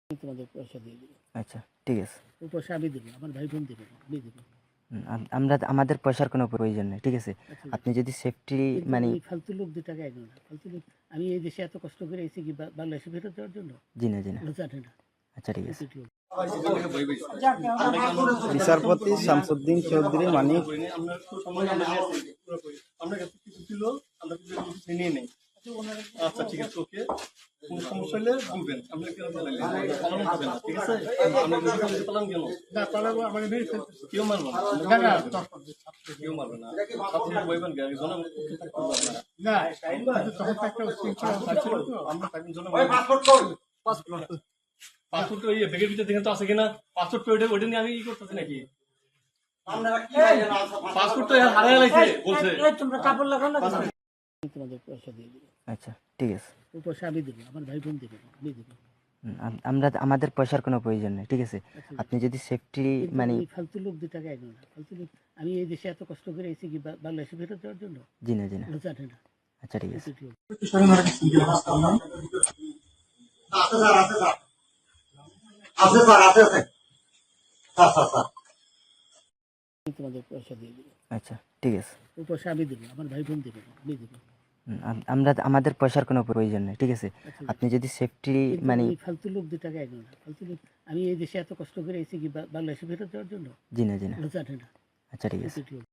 তোমাদের পয়সা দিয়ে দেবো। আচ্ছা ঠিক আছে। ওই পয়সা আমি দেবো, আমার ভাই বোন দেবে না, আমি দেবো। আমরা আমাদের পয়সার কোনো প্রয়োজন নেই, ঠিক আছে? আচ্ছা, আপনি যদি সেফটি কিন্তু মানে ওই ফালতু লোক 2 টাকা এগো না, ফালতু লোক। আমি এই দেশে এত কষ্ট করে এসেছি কি বাংলাদেশে ফেরত দেওয়ার জন্য? জি না ওরা জানে না। আচ্ছা ঠিক আছে। এতটুকু লোক। বিচারপতি শামসুদ্দিন চৌধুরী মানিক আমরা কাছে কিছু ছিল, আমরা কিছু নিয়ে নেই। আচ্ছা ঠিক আছে, ওকে। কোনো সমস্যা হলে বলবেন, আমরা কেন পালাইলে পালানো হবে না, ঠিক আছে? আমরা যদি পালান কেন না পালাবো, আমাকে মেরে ফেলতে কেউ মারবো না, কেউ মারবে না। আপনি বলবেন কি জন না তখন একটা আমরা তাকে জন পাসপোর্ট ওই ব্যাগের ভিতরে দেখেন তো আছে কিনা, পাসপোর্ট ওইটা নিয়ে আমি ই করতেছি নাকি? পাসপোর্ট তো হারাই লাগছে বলছে। তোমরা কাপড় লাগাও না, তোমাদের পয়সা দিয়ে দেবো। আচ্ছা ঠিক আছে। ওই পয়সা আমি দেবো, আমার ভাই বোন দেবে না, আমি দেবো। আমরা আমাদের পয়সার কোনো প্রয়োজন নেই, ঠিক আছে? আপনি যদি সেফটি কিন্তু মানে ওই ফালতু লোক 2 টাকা এগো না, ফালতু লোক। আমি এই দেশে এত কষ্ট করে এসেছি কি বাংলাদেশে ফেরত দেওয়ার জন্য? জি না ওরা জানে না। আচ্ছা ঠিক আছে। এতটুকু লোক। তোমাদের পয়সা দিয়ে দেবো। আচ্ছা ঠিক আছে। ওই পয়সা আমি দেবো, আমার ভাই বোন দেবে না, আমি দেবো। আমরা আমাদের পয়সার কোনো প্রয়োজন নেই, ঠিক আছে? আপনি যদি সেফটি কিন্তু মানে ওই ফালতু লোক 2 টাকা এগো না, ফালতু লোক। আমি এই দেশে এত কষ্ট করে এসেছি কি বাংলাদেশে ফেরত দেওয়ার জন্য? জি না ওরা জানে না। আচ্ছা ঠিক আছে। এতটুকু লোক।